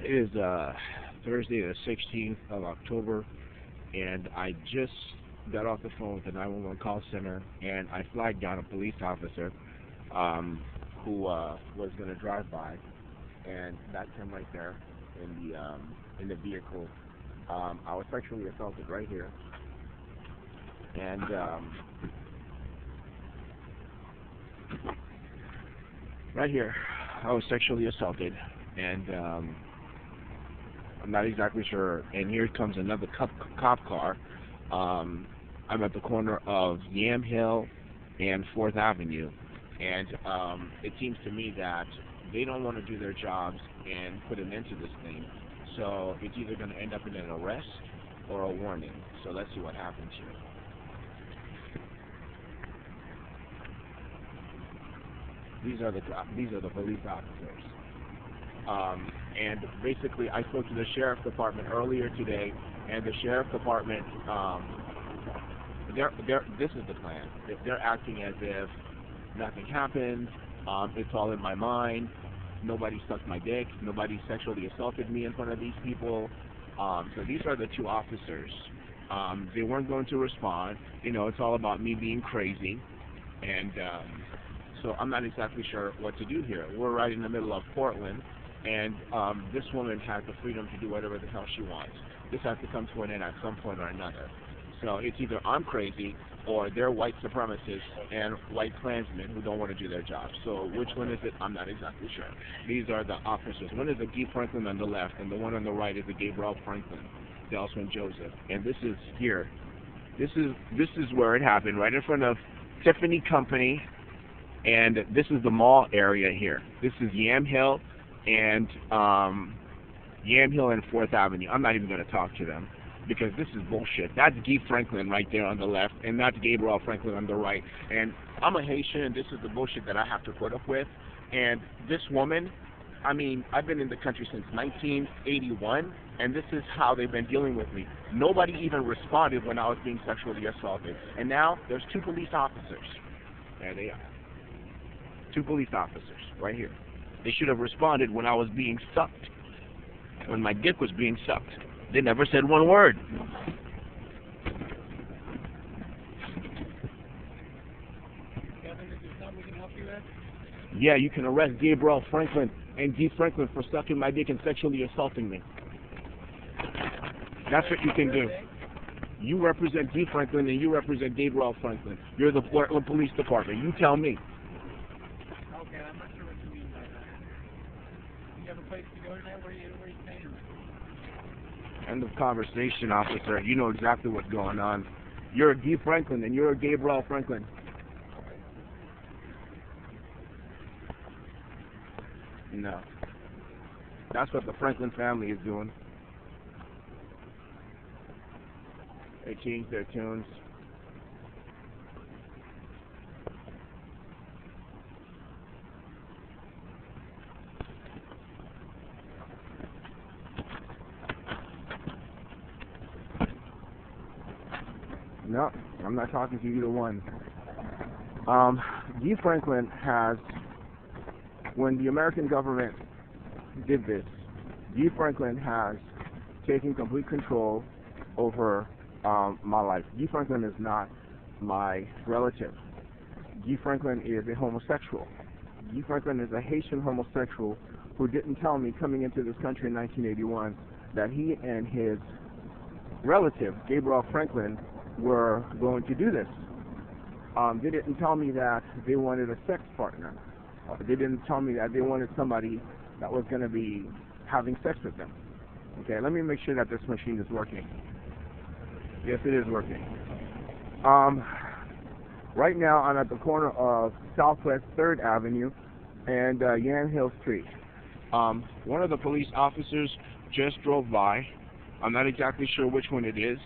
It is Thursday the 16th of October, and I just got off the phone with the 911 call center, and I flagged down a police officer who was going to drive by, and that's him right there in the vehicle. I was sexually assaulted right here, and right here I was sexually assaulted, and I'm not exactly sure. And here comes another cop car. I'm at the corner of Yamhill and 4th Avenue, and it seems to me that they don't want to do their jobs and put an end to this thing. So it's either going to end up in an arrest or a warning. So let's see what happens here. These are the police officers. And basically, I spoke to the sheriff's department earlier today, and the sheriff's department, this is the plan. They're acting as if nothing happened. It's all in my mind. Nobody sucked my dick. Nobody sexually assaulted me in front of these people. So these are the two officers. They weren't going to respond. You know, it's all about me being crazy, and so I'm not exactly sure what to do here. We're right in the middle of Portland, and this woman has the freedom to do whatever the hell she wants. This has to come to an end at some point or another. So it's either I'm crazy or they're white supremacists and white Klansmen who don't want to do their job. So which one is it? I'm not exactly sure. These are the officers. One is the Guy Franklin on the left, and the one on the right is the Gabriel Franklin, Delson Joseph. And this is here. This is where it happened, right in front of Tiffany Company, and this is the mall area here. This is Yamhill and 4th Avenue. I'm not even going to talk to them, because this is bullshit. That's Guy Franklin right there on the left, and that's Gabriel Franklin on the right. And I'm a Haitian, and this is the bullshit that I have to put up with. And this woman, I mean, I've been in the country since 1981, and this is how they've been dealing with me. Nobody even responded when I was being sexually assaulted. And now there's two police officers. There they are. Two police officers right here. They should have responded when I was being sucked, when my dick was being sucked. They never said one word. Yeah, you can arrest Gabriel Franklin and Guy Franklin for sucking my dick and sexually assaulting me. That's what you can do. You represent Guy Franklin and you represent Gabriel Franklin. You're the Portland Police Department. You tell me. Okay, I'm not sure what you mean by that. You have a place to go tonight? Where are you staying? End of conversation, officer. You know exactly what's going on. You're a Guy Franklin and you're a Gabriel Franklin. No. That's what the Franklin family is doing. They changed their tunes. No, I'm not talking to either one. Guy Franklin has, when the American government did this, Guy Franklin has taken complete control over my life. Guy Franklin is not my relative. Guy Franklin is a homosexual. Guy Franklin is a Haitian homosexual who didn't tell me coming into this country in 1981 that he and his relative, Gabriel Franklin, were going to do this. They didn't tell me that they wanted a sex partner. They didn't tell me that they wanted somebody that was going to be having sex with them. Okay, let me make sure that this machine is working. Yes, it is working. Right now, I'm at the corner of Southwest 3rd Avenue and Yamhill Street. One of the police officers just drove by. I'm not exactly sure which one it is.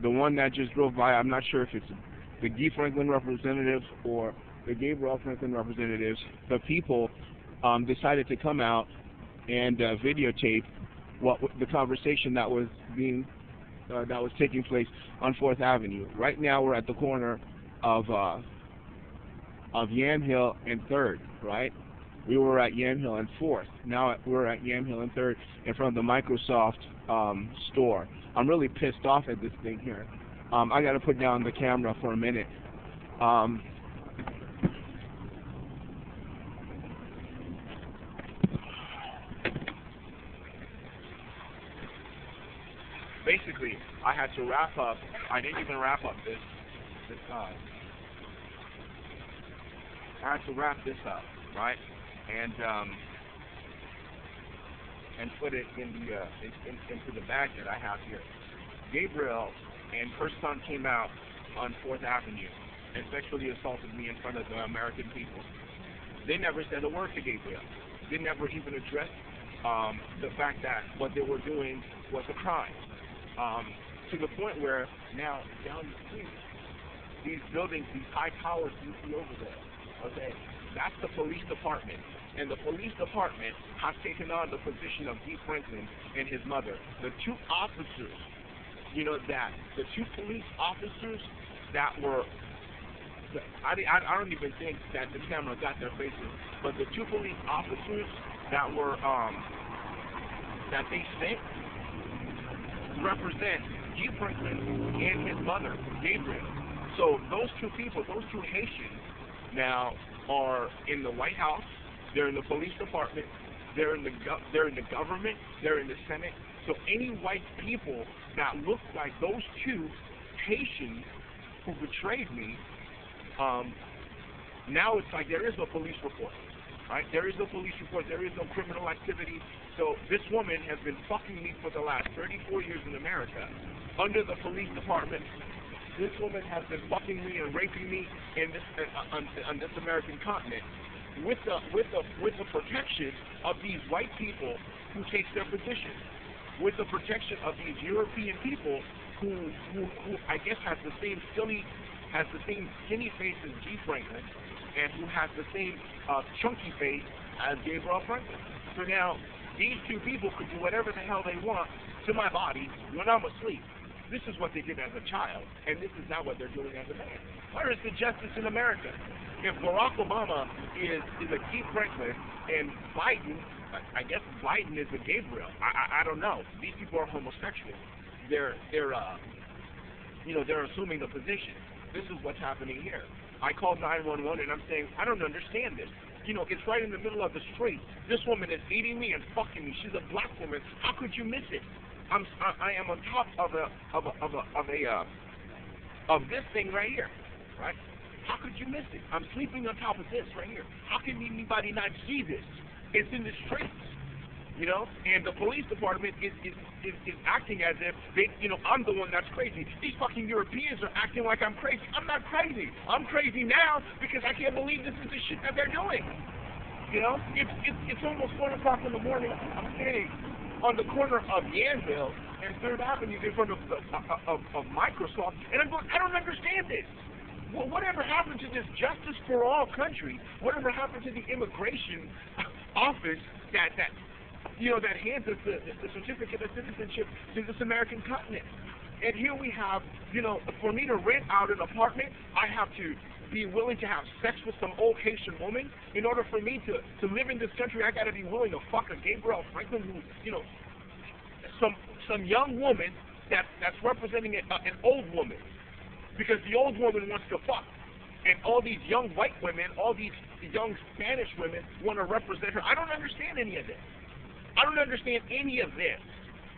The one that just drove by, I'm not sure if it's the Guy Franklin representatives or the Gabriel Franklin representatives. The people decided to come out and videotape the conversation that was taking place on 4th Avenue. Right now, we're at the corner of Yamhill and 3rd. Right, We were at Yamhill and 4th. Now we're at Yamhill and 3rd in front of the Microsoft store. I'm really pissed off at this thing here. I got to put down the camera for a minute. Basically, I had to wrap up. I didn't even wrap up this side. I had to wrap this up, right? And put it in the into the bag that I have here. Gabriel and her son came out on 4th Avenue and sexually assaulted me in front of the American people. They never said a word to Gabriel. They never even addressed the fact that what they were doing was a crime. To the point where now down the street, these buildings, these high towers you see over there, okay, that's the police department. And the police department has taken on the position of Dee Franklin and his mother. The two officers, the two police officers that were, I don't even think that the camera got their faces, but the two police officers that were, that they sent represent Dee Franklin and his mother, Gabriel. So those two people, those two Haitians, now are in the White House. They're in the police department. They're in the government. They're in the Senate. So any white people that look like those two Haitians who betrayed me, now it's like there is no police report, right? There is no police report. There is no criminal activity. So this woman has been fucking me for the last 34 years in America under the police department. This woman has been fucking me and raping me in this on this American continent with the protection of these white people who take their position, with the protection of these European people who I guess has the same skinny face as Dee Franklin, and who has the same chunky face as Gabriel Franklin. So now these two people could do whatever the hell they want to my body when I'm asleep. This is what they did as a child, and this is now what they're doing as a man. Where is the justice in America? If Barack Obama is a Dee Franklin and Biden, I guess Biden is a Gabriel. I don't know. These people are homosexual. They're assuming the position. This is what's happening here. I called 911 and I'm saying, I don't understand this. It's right in the middle of the street. This woman is eating me and fucking me. She's a black woman. How could you miss it? I am on top of this thing right here, right? How could you miss it? I'm sleeping on top of this right here. How can anybody not see this? It's in the streets, and the police department is acting as if I'm the one that's crazy. These fucking Europeans are acting like I'm crazy. I'm not crazy. I'm crazy now because I can't believe this is the shit that they're doing. It's almost 1 o'clock in the morning. I'm standing on the corner of Yamhill and 3rd Avenue in front of Microsoft, and I'm going, I don't understand this. Well, whatever happened to this justice for all country? Whatever happened to the immigration office that hands us the certificate of citizenship to this American continent? And here we have, for me to rent out an apartment, I have to be willing to have sex with some old Haitian woman. In order for me to live in this country, I got to be willing to fuck a Gabriel Franklin, who, some young woman that's representing an old woman, because the old woman wants to fuck, and all these young white women, all these young Spanish women want to represent her. I don't understand any of this. I don't understand any of this.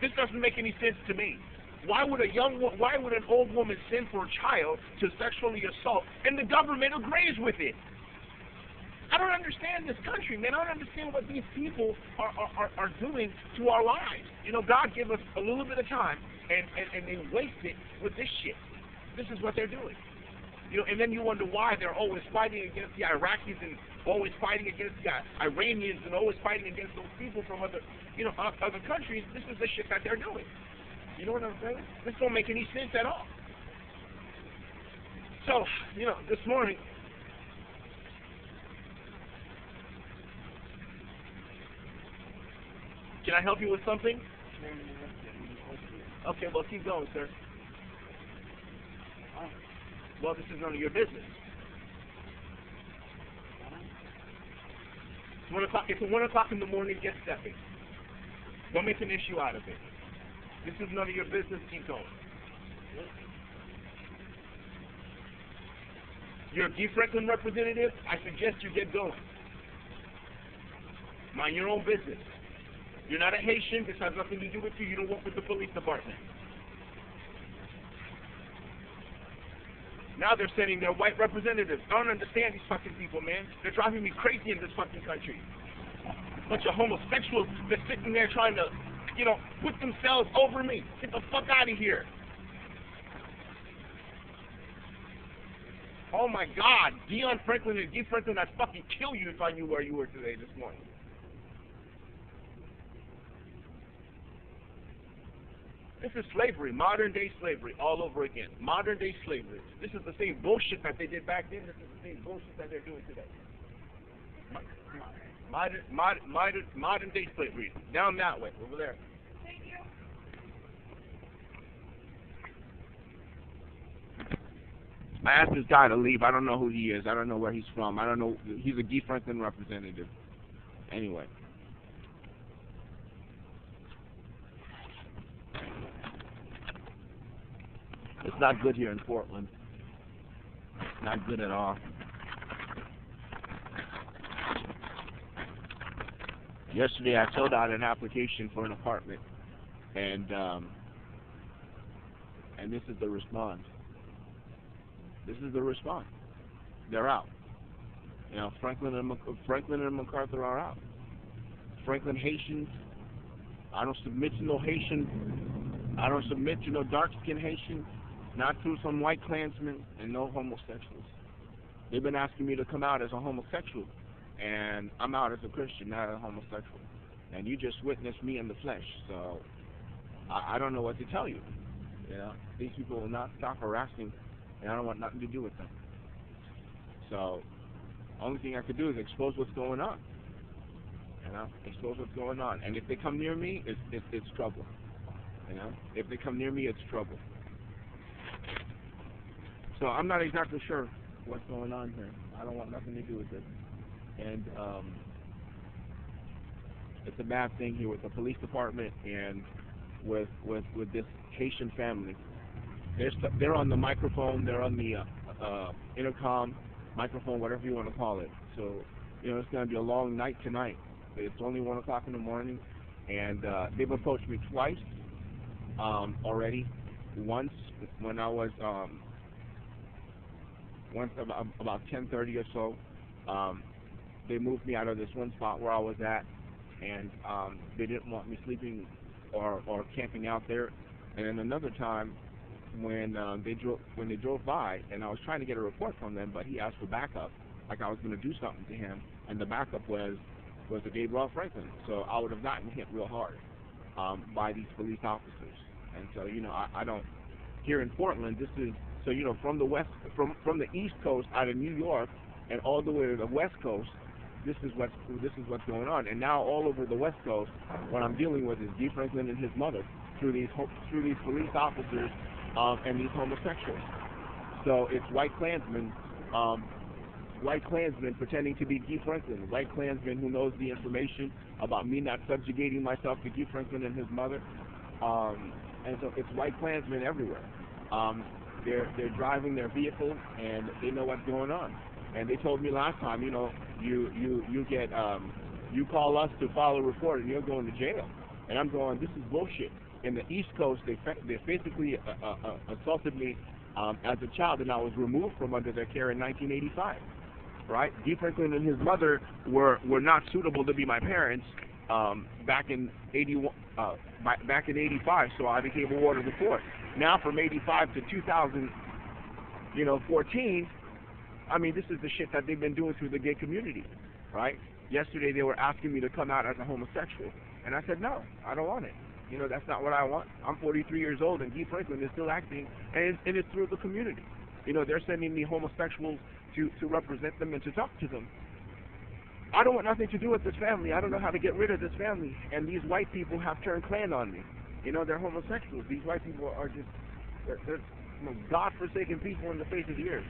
This doesn't make any sense to me. Why would an old woman send for a child to sexually assault, and the government agrees with it? I don't understand this country, man. I don't understand what these people are doing to our lives. God gave us a little bit of time, and they waste it with this shit. This is what they're doing. And then you wonder why they're always fighting against the Iraqis and always fighting against the Iranians and always fighting against those people from other countries. This is the shit that they're doing. You know what I'm saying? This don't make any sense at all. So, this morning, can I help you with something? Okay, well, keep going, sir. Well, this is none of your business. It's 1 o'clock in the morning, get stepping. Don't make an issue out of it. This is none of your business, keep going. You're a Guy Franklin representative, I suggest you get going. Mind your own business. You're not a Haitian, this has nothing to do with you, you don't work with the police department. Now they're sending their white representatives. I don't understand these fucking people, man. They're driving me crazy in this fucking country. Bunch of homosexuals, they're sitting there trying to, put themselves over me. Get the fuck out of here. Oh my God, Guy Franklin and Guy Franklin, I'd fucking kill you if I knew where you were today, this morning. This is slavery, modern day slavery, all over again. Modern day slavery. This is the same bullshit that they did back then. This is the same bullshit that they're doing today. Modern day slavery. Down that way, over there. Thank you. I asked this guy to leave. I don't know who he is. I don't know where he's from. I don't know. He's a Guy Franklin representative. Anyway. It's not good here in Portland. Not good at all. Yesterday I filled out an application for an apartment, and this is the response. This is the response. They're out. Franklin and MacArthur are out. Franklin Haitians. I don't submit to no Haitian. I don't submit to no dark-skinned Haitians. Not through some white Klansmen, and no homosexuals. They've been asking me to come out as a homosexual, and I'm out as a Christian, not a homosexual. And you just witnessed me in the flesh, so I don't know what to tell you. These people will not stop harassing, and I don't want nothing to do with them. So, only thing I could do is expose what's going on. Expose what's going on. And if they come near me, it's trouble. If they come near me, it's trouble. So I'm not exactly sure what's going on here. I don't want nothing to do with it. And it's a bad thing here with the police department and with this Haitian family. They're on the microphone. They're on the intercom, microphone, whatever you want to call it. So it's going to be a long night tonight. It's only 1 o'clock in the morning, and they've approached me twice already. Once when I was about 10:30 or so, they moved me out of this one spot where I was at, and they didn't want me sleeping or camping out there. And then another time when they drove by, and I was trying to get a report from them, but he asked for backup, like I was going to do something to him, and the backup was the Gabriel Franklin. So I would have gotten hit real hard by these police officers. And so I don't. Here in Portland, this is from the west, from the East Coast out of New York, and all the way to the West Coast. This is what's going on. And now all over the West Coast, what I'm dealing with is Guy Franklin and his mother through these police officers and these homosexuals. So it's white Klansmen pretending to be Guy Franklin, white Klansmen who knows the information about me not subjugating myself to Guy Franklin and his mother. And so it's white Klansmen everywhere. They're driving their vehicle, and they know what's going on. And they told me last time, you call us to file a report, and you're going to jail. And I'm going, this is bullshit. In the East Coast, they basically assaulted me as a child, and I was removed from under their care in 1985. Right? Guy Franklin and his mother were not suitable to be my parents back in 85, so I became a ward of the court. Now from 85 to 2014, I mean, this is the shit that they've been doing through the gay community, right? Yesterday they were asking me to come out as a homosexual, and I said, no, I don't want it. That's not what I want. I'm 43 years old, and Guy Franklin is still acting, and it's through the community. They're sending me homosexuals to represent them and to talk to them. I don't want nothing to do with this family. I don't know how to get rid of this family. And these white people have turned Klan on me. They're homosexuals. These white people are just, they're godforsaken people in the face of the earth.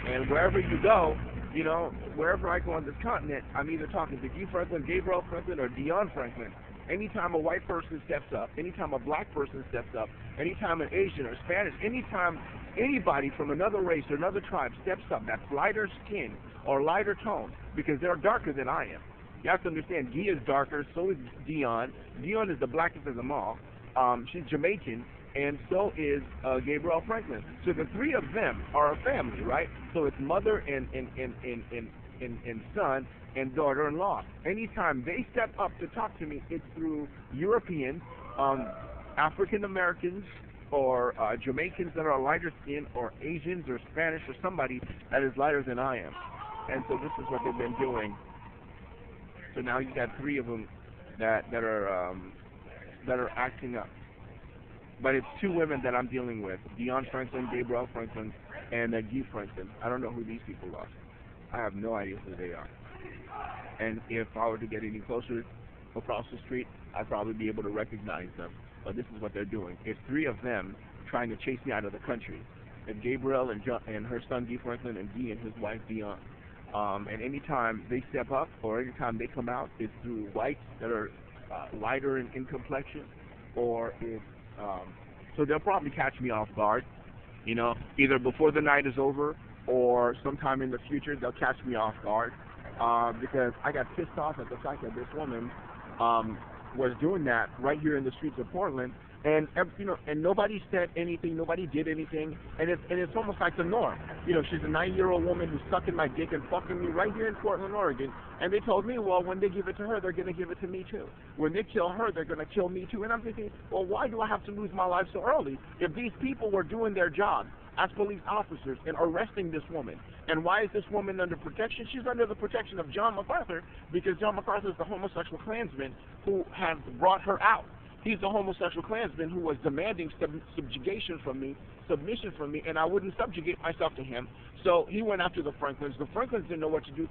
And wherever you go, you know, wherever I go on this continent, I'm either talking to G. Franklin, Gabriel Franklin, or Dion Franklin. Anytime a white person steps up, anytime a black person steps up, anytime an Asian or Spanish, anytime anybody from another race or another tribe steps up that's lighter skin or lighter tone, because they're darker than I am. You have to understand, G is darker, so is Dion. Dion is the blackest of them all. She's Jamaican, and so is Gabriel Franklin. So the three of them are a family, right? So it's mother and son and daughter-in-law. Anytime they step up to talk to me, it's through Europeans, African Americans, or Jamaicans that are lighter skin, or Asians or Spanish or somebody that is lighter than I am. And so this is what they've been doing. So now you got three of them that are acting up. But it's two women that I'm dealing with: Dion Franklin, Gabriel Franklin, and Guy Franklin. I don't know who these people are. I have no idea who they are. And if I were to get any closer across the street, I'd probably be able to recognize them. But this is what they're doing. It's three of them trying to chase me out of the country. And Gabriel and her son Guy Franklin, and Guy and his wife Dion. And anytime they step up or anytime they come out, it's through whites that are lighter in complexion, or it's so they'll probably catch me off guard, you know, either before the night is over or sometime in the future they'll catch me off guard, because I got pissed off at the fact that this woman was doing that right here in the streets of Portland, and you know, and nobody said anything, nobody did anything, and it's almost like the norm. You know, she's a 9-year-old woman who's sucking my dick and fucking me right here in Portland, Oregon, and they told me, well, when they give it to her, they're gonna give it to me too. When they kill her, they're gonna kill me too. And I'm thinking, well, why do I have to lose my life so early if these people were doing their job as police officers and arresting this woman? And why is this woman under protection? She's under the protection of John MacArthur, because John MacArthur is the homosexual Klansman who has brought her out. He's the homosexual Klansman who was demanding submission from me, and I wouldn't subjugate myself to him. So he went after the Franklins. The Franklins didn't know what to do.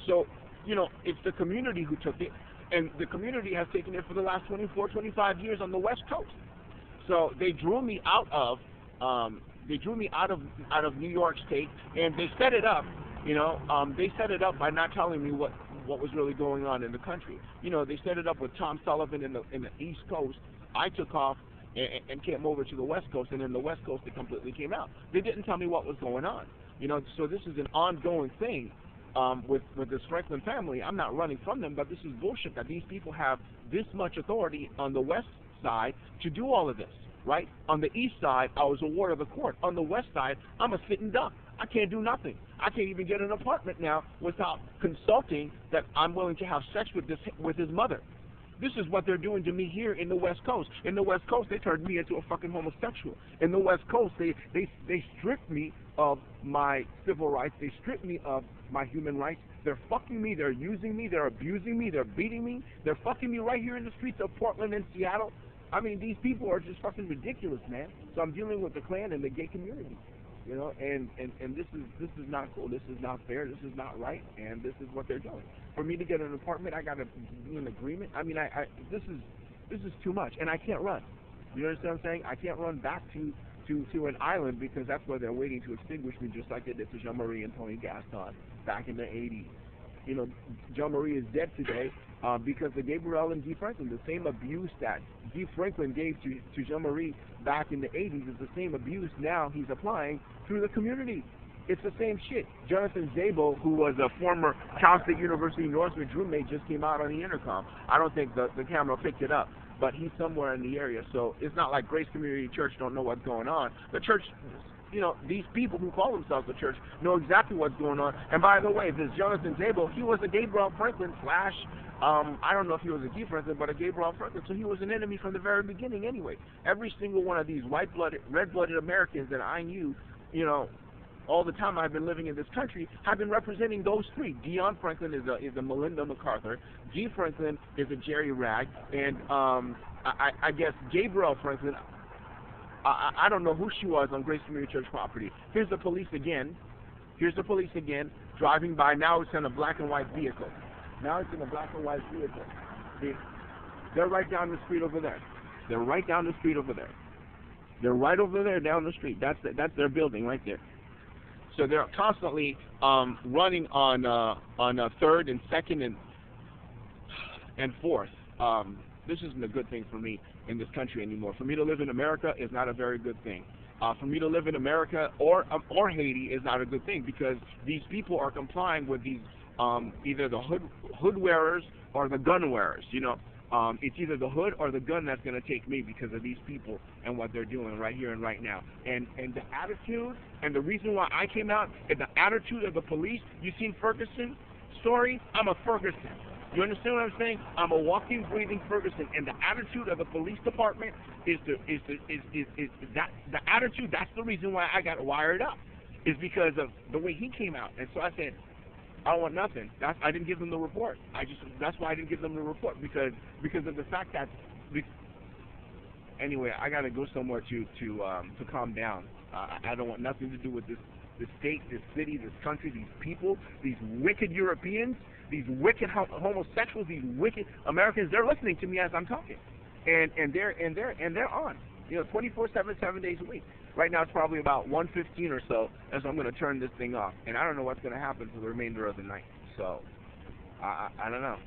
So you know, it's the community who took it, and the community has taken it for the last 24, 25 years on the West Coast. So they drew me out of New York State, and they set it up. You know, they set it up by not telling me what was really going on in the country. You know, they set it up with Tom Sullivan in the East Coast. I took off and came over to the West Coast, and in the West Coast it completely came out. They didn't tell me what was going on. You know, so this is an ongoing thing with this Franklin family. I'm not running from them, but this is bullshit that these people have this much authority on the West side to do all of this, right? On the East side, I was a ward of the court. On the West side, I'm a sitting duck. I can't do nothing. I can't even get an apartment now without consulting that I'm willing to have sex with his mother. This is what they're doing to me here in the West Coast. In the West Coast, they turned me into a fucking homosexual. In the West Coast, they stripped me of my civil rights. They stripped me of my human rights. They're fucking me. They're using me. They're abusing me. They're beating me. They're fucking me right here in the streets of Portland and Seattle. I mean, these people are just fucking ridiculous, man. So I'm dealing with the Klan and the gay community. You know, and this is not cool. This is not fair. This is not right. And this is what they're doing. For me to get an apartment, I got to be in agreement. I mean, this is too much, and I can't run. You understand what I'm saying? I can't run back to an island, because that's where they're waiting to extinguish me, just like they did to Jean-Marie and Tony Gaston back in the 80s. You know, Jean-Marie is dead today because of Gabriel and Guy Franklin. The same abuse that Guy Franklin gave to Jean-Marie back in the 80s is the same abuse now he's applying through the community. It's the same shit. Jonathan Zabel, who was a former Cal State University Northridge roommate, just came out on the intercom. I don't think the camera picked it up, but he's somewhere in the area. So it's not like Grace Community Church don't know what's going on. The church, you know, these people who call themselves the church know exactly what's going on. And by the way, this Jonathan Zabel, he was a Gabriel Franklin slash, I don't know if he was a Guy Franklin, but a Gabriel Franklin. So he was an enemy from the very beginning anyway. Every single one of these white-blooded, red-blooded Americans that I knew, you know, all the time I've been living in this country, have been representing those three. Dion Franklin is a Melinda MacArthur. Guy Franklin is a Jerry Rag. And I guess Gabriel Franklin, I don't know who she was on Grace Community Church property. Here's the police again. Driving by. Now it's in a black and white vehicle. See, they're right down the street over there. They're right over there down the street. That's their building right there. So they're constantly running on third and second and fourth. This isn't a good thing for me in this country anymore. For me to live in America is not a very good thing. For me to live in America or Haiti is not a good thing, because these people are complying with these either the hood wearers or the gun wearers. You know, it's either the hood or the gun that's going to take me because of these people and what they're doing right here and right now. And the attitude and the reason why I came out is the attitude of the police. You seen Ferguson story? I'm a Ferguson. You understand what I'm saying? I'm a walking, breathing Ferguson, and the attitude of the police department is that the attitude. That's the reason why I got wired up, is because of the way he came out. And so I said, I don't want nothing. I didn't give them the report. That's why I didn't give them the report, because of the fact that. Anyway, I gotta go somewhere to calm down. I don't want nothing to do with this state, this city, this country, these people, these wicked Europeans, these wicked homosexuals, these wicked Americans. They're listening to me as I'm talking, and they're on, 24/7, 7 days a week. Right now it's probably about 1:15 or so, as I'm going to turn this thing off, and I don't know what's going to happen for the remainder of the night. So I don't know.